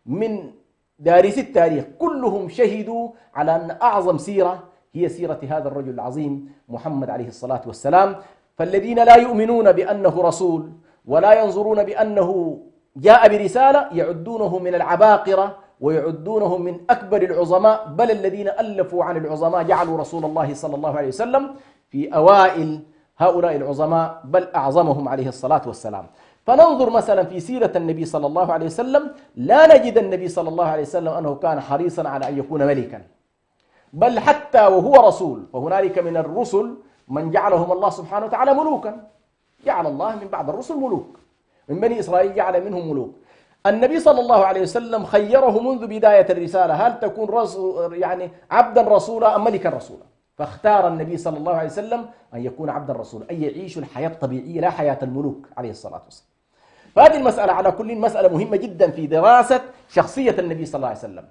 من دارسي التاريخ كلهم شهدوا على أن أعظم سيرة هي سيرة هذا الرجل العظيم محمد عليه الصلاة والسلام. فالذين لا يؤمنون بأنه رسول ولا ينظرون بأنه جاء برسالة يعدونه من العباقرة ويعدونه من أكبر العظماء، بل الذين ألفوا عن العظماء جعلوا رسول الله صلى الله عليه وسلم في أوائل هؤلاء العظماء، بل أعظمهم عليه الصلاة والسلام. فننظر مثلا في سيرة النبي صلى الله عليه وسلم، لا نجد النبي صلى الله عليه وسلم أنه كان حريصا على أن يكون ملكا، بل حتى وهو رسول فهنالك من الرسل من جعلهم الله سبحانه وتعالى ملوكا. جعل الله من بعض الرسل ملوك، من بني إسرائيل جعل منهم ملوك. النبي صلى الله عليه وسلم خيره منذ بداية الرسالة: هل تكون يعني عبدا رسولا أم ملكا رسولا؟ فاختار النبي صلى الله عليه وسلم أن يكون عبدا رسولا، أن يعيش الحياة الطبيعية لا حياة الملوك عليه الصلاة والسلام. فهذه المسألة على كل مسألة مهمة جدا في دراسة شخصية النبي صلى الله عليه وسلم.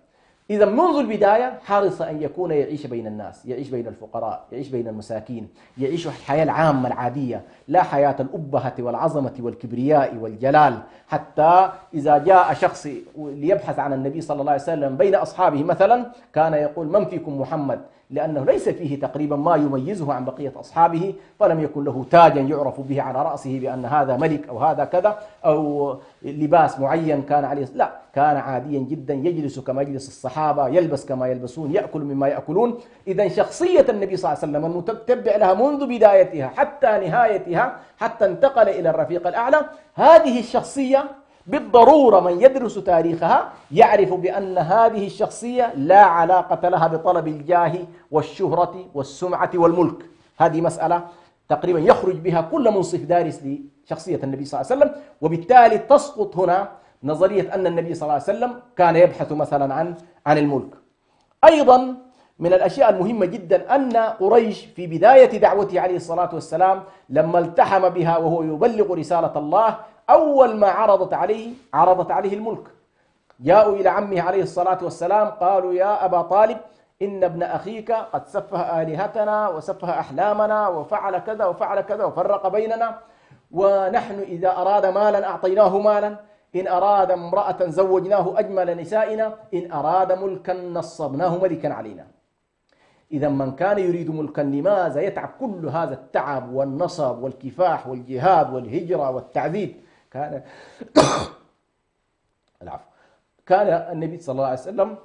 إذا منذ البداية حرص أن يكون يعيش بين الناس، يعيش بين الفقراء، يعيش بين المساكين، يعيش الحياة العامة العادية، لا حياة الأبهة والعظمة والكبرياء والجلال. حتى إذا جاء شخص ليبحث عن النبي صلى الله عليه وسلم بين أصحابه مثلا كان يقول: من فيكم محمد؟ لأنه ليس فيه تقريبا ما يميزه عن بقية أصحابه، فلم يكن له تاجا يعرف به على رأسه بأن هذا ملك أو هذا كذا، أو لباس معين كان عليه، لا، كان عاديا جدا، يجلس كما يجلس الصحابة، يلبس كما يلبسون، يأكل مما يأكلون. إذا شخصية النبي صلى الله عليه وسلم المتتبع لها منذ بدايتها حتى نهايتها، حتى انتقل إلى الرفيق الأعلى، هذه الشخصية بالضرورة من يدرس تاريخها يعرف بأن هذه الشخصية لا علاقة لها بطلب الجاه والشهرة والسمعة والملك. هذه مسألة تقريبا يخرج بها كل منصف دارس لشخصية النبي صلى الله عليه وسلم. وبالتالي تسقط هنا نظرية أن النبي صلى الله عليه وسلم كان يبحث مثلا عن الملك. أيضا من الأشياء المهمة جدا أن قريش في بداية دعوته عليه الصلاة والسلام لما التحم بها وهو يبلغ رسالة الله أول ما عرضت عليه الملك. جاءوا إلى عمه عليه الصلاة والسلام قالوا يا أبا طالب إن ابن أخيك قد سفه آلهتنا وسفه أحلامنا وفعل كذا وفعل كذا وفرق بيننا، ونحن إذا أراد مالا أعطيناه مالا، إن أراد امرأة زوجناه أجمل نسائنا، إن أراد ملكا نصبناه ملكا علينا. إذا من كان يريد ملكا لماذا يتعب كل هذا التعب والنصب والكفاح والجهاد والهجرة والتعذيب؟ كان النبي صلى الله عليه وسلم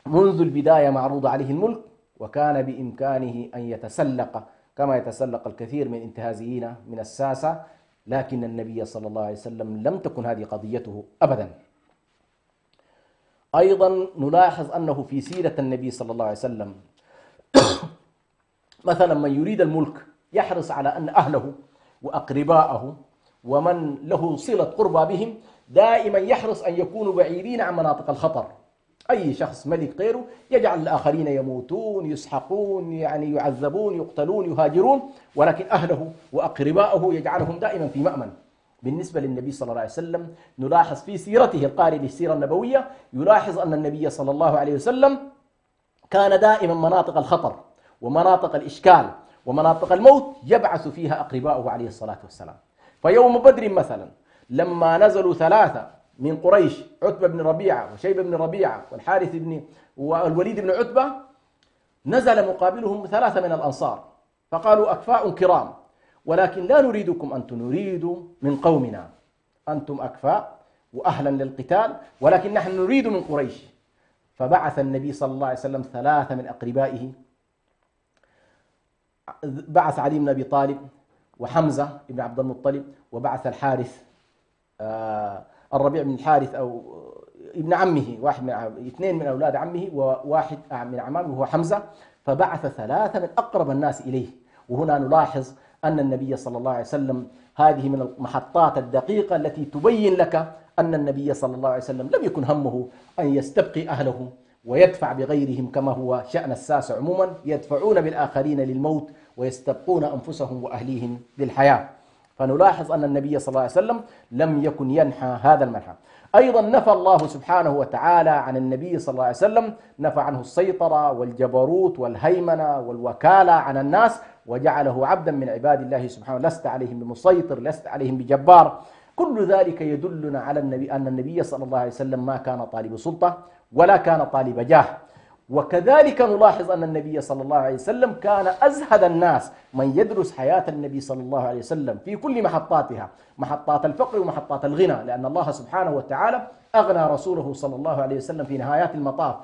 منذ البداية معروض عليه الملك، وكان بإمكانه أن يتسلق كما يتسلق الكثير من الانتهازيين من الساسة، لكن النبي صلى الله عليه وسلم لم تكن هذه قضيته أبدا. أيضا نلاحظ أنه في سيرة النبي صلى الله عليه وسلم مثلا من يريد الملك يحرص على أن أهله وأقرباءه ومن له صلة قربى بهم دائما يحرص أن يكونوا بعيدين عن مناطق الخطر. أي شخص ملك غيره يجعل الآخرين يموتون يسحقون يعني يعذبون يقتلون يهاجرون، ولكن أهله وأقرباءه يجعلهم دائما في مأمن. بالنسبة للنبي صلى الله عليه وسلم نلاحظ في سيرته القارئ للسيرة النبوية يلاحظ أن النبي صلى الله عليه وسلم كان دائما مناطق الخطر ومناطق الإشكال ومناطق الموت يبعث فيها أقرباءه عليه الصلاة والسلام. فيوم بدر مثلا لما نزلوا 3 من قريش، عتبة بن ربيعة وشيبة بن ربيعة والحارث بن والوليد بن عتبة، نزل مقابلهم 3 من الأنصار فقالوا أكفاء كرام ولكن لا نريدكم أنتم، نريد من قومنا، أنتم أكفاء وأهلا للقتال ولكن نحن نريد من قريش. فبعث النبي صلى الله عليه وسلم 3 من أقربائه، بعث علي بن أبي طالب وحمزة بن عبد المطلب، وبعث الحارث الربيع بن الحارث أو ابن عمه، 2 من أولاد عمه وواحد من عمامه وهو حمزة، فبعث 3 من أقرب الناس إليه. وهنا نلاحظ أن النبي صلى الله عليه وسلم هذه من المحطات الدقيقة التي تبين لك أن النبي صلى الله عليه وسلم لم يكن همه أن يستبقي أهله ويدفع بغيرهم كما هو شأن الساسة عموما، يدفعون بالآخرين للموت ويستبقون أنفسهم وأهليهم للحياة. فنلاحظ أن النبي صلى الله عليه وسلم لم يكن ينحى هذا المنحى. أيضا نفى الله سبحانه وتعالى عن النبي صلى الله عليه وسلم، نفى عنه السيطرة والجبروت والهيمنة والوكالة عن الناس وجعله عبدا من عباد الله سبحانه، لست عليهم بمسيطر لست عليهم بجبار. كل ذلك يدلنا على النبي أن النبي صلى الله عليه وسلم ما كان طالب سلطة ولا كان طالب جاه. وكذلك نلاحظ أن النبي صلى الله عليه وسلم كان أزهد الناس. من يدرس حياة النبي صلى الله عليه وسلم في كل محطاتها، محطات الفقر ومحطات الغنى، لأن الله سبحانه وتعالى أغنى رسوله صلى الله عليه وسلم في نهايات المطاف: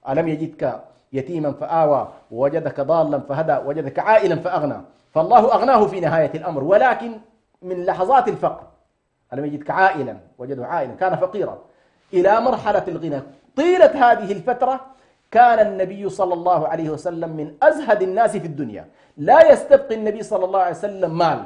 ألم يجدك يتيما فآوى ووجدك ضالا فهدى ووجدك عائلا فأغنى. فالله أغناه في نهاية الأمر، ولكن من لحظات الفقر ألم يجدك عائلا، وجده عائلا كان فقيرا، إلى مرحلة الغنى. طيلة هذه الفترة كان النبي صلى الله عليه وسلم من أزهد الناس في الدنيا، لا يستبقي النبي صلى الله عليه وسلم مال،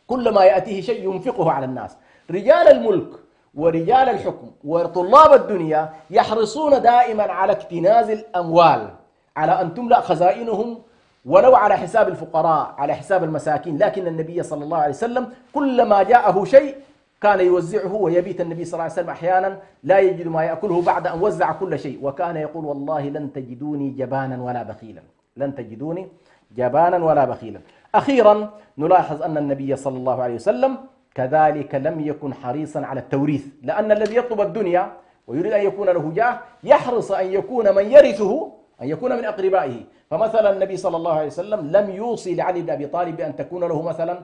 كل ما يأتيه شيء ينفقه على الناس. رجال الملك ورجال الحكم وطلاب الدنيا يحرصون دائما على اكتناز الأموال، على أن تملأ خزائنهم ولو على حساب الفقراء، على حساب المساكين. لكن النبي صلى الله عليه وسلم كلما جاءه شيء كان يوزعه، ويبيت النبي صلى الله عليه وسلم أحيانا لا يجد ما يأكله بعد أن وزع كل شيء، وكان يقول: والله لن تجدوني جبانا ولا بخيلا، لن تجدوني جبانا ولا بخيلا. أخيرا نلاحظ أن النبي صلى الله عليه وسلم كذلك لم يكن حريصا على التوريث، لأن الذي يطلب الدنيا ويريد أن يكون له جاه يحرص أن يكون من يرثه أن يكون من أقربائه. فمثلا النبي صلى الله عليه وسلم لم يوصي لعلي بن أبي طالب بأن تكون له مثلا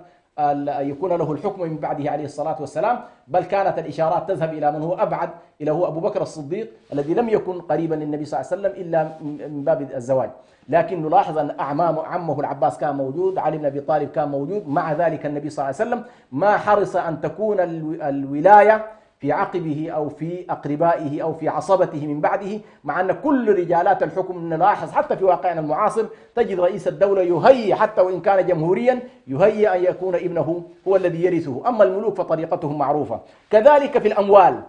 يكون له الحكم من بعده عليه الصلاة والسلام، بل كانت الإشارات تذهب إلى من هو أبعد، إلى هو أبو بكر الصديق الذي لم يكن قريبا للنبي صلى الله عليه وسلم إلا من باب الزواج. لكن نلاحظ أن عمه العباس كان موجود، علي بن أبي طالب كان موجود، مع ذلك النبي صلى الله عليه وسلم ما حرص أن تكون الولاية في عقبه أو في أقربائه أو في عصبته من بعده، مع أن كل رجالات الحكم نلاحظ حتى في واقعنا المعاصر تجد رئيس الدولة يهيئ حتى وإن كان جمهوريا يهيئ أن يكون ابنه هو الذي يرثه، أما الملوك فطريقتهم معروفة. كذلك في الأموال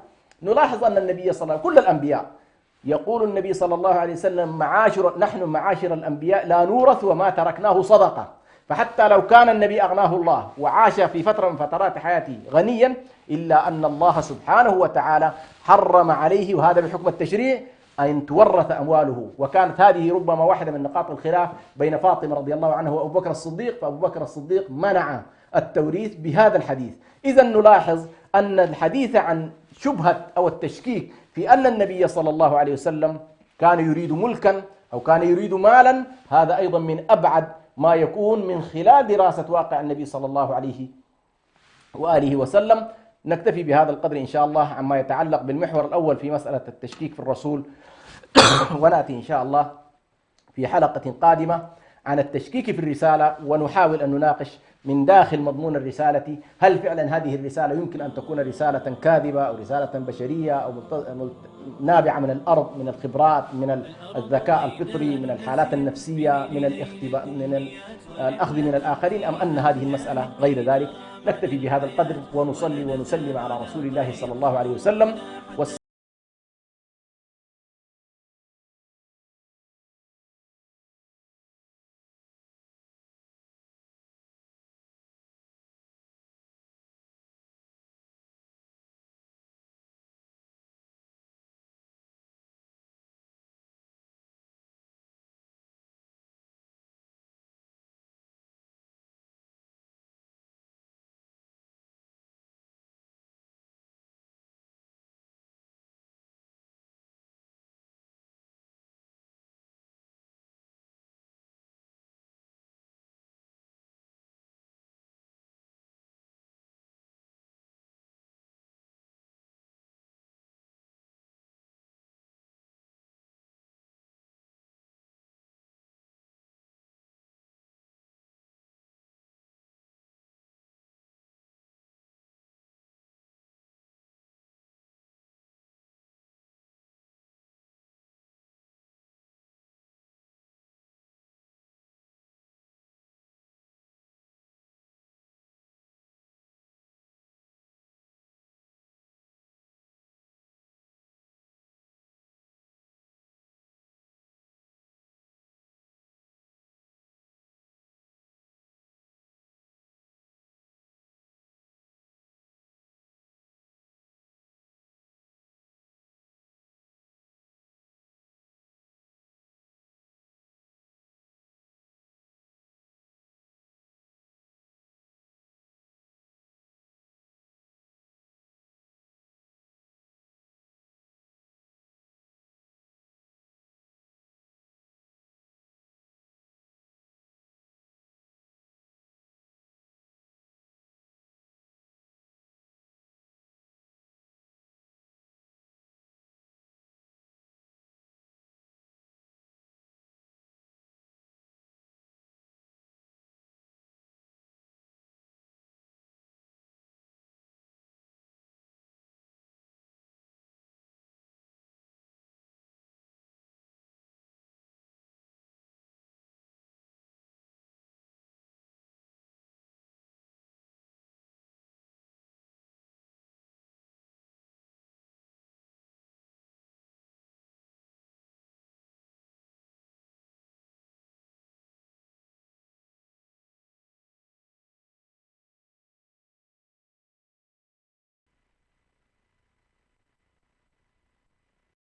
نلاحظ أن النبي صلى الله عليه وسلم كل الأنبياء يقول النبي صلى الله عليه وسلم: نحن معاشر الأنبياء لا نورث وما تركناه صدقة. فحتى لو كان النبي أغناه الله وعاش في فترة من فترات حياته غنيا، إلا أن الله سبحانه وتعالى حرم عليه، وهذا بحكم التشريع، أن تورث أمواله. وكانت هذه ربما واحدة من نقاط الخلاف بين فاطمة رضي الله عنها وأبو بكر الصديق، فأبو بكر الصديق منع التوريث بهذا الحديث. إذا نلاحظ أن الحديث عن شبهة أو التشكيك في أن النبي صلى الله عليه وسلم كان يريد ملكا أو كان يريد مالا، هذا أيضا من أبعد ما يكون من خلال دراسة واقع النبي صلى الله عليه وآله وسلم. نكتفي بهذا القدر إن شاء الله عما يتعلق بالمحور الأول في مسألة التشكيك في الرسول، ونأتي إن شاء الله في حلقة قادمة عن التشكيك في الرسالة، ونحاول أن نناقش من داخل مضمون الرسالة هل فعلا هذه الرسالة يمكن أن تكون رسالة كاذبة أو رسالة بشرية أو نابعة من الأرض، من الخبرات، من الذكاء الفطري، من الحالات النفسية، من الأخذ من الآخرين، أم أن هذه المسألة غير ذلك. نكتفي بهذا القدر ونصلي ونسلم على رسول الله صلى الله عليه وسلم. والسلام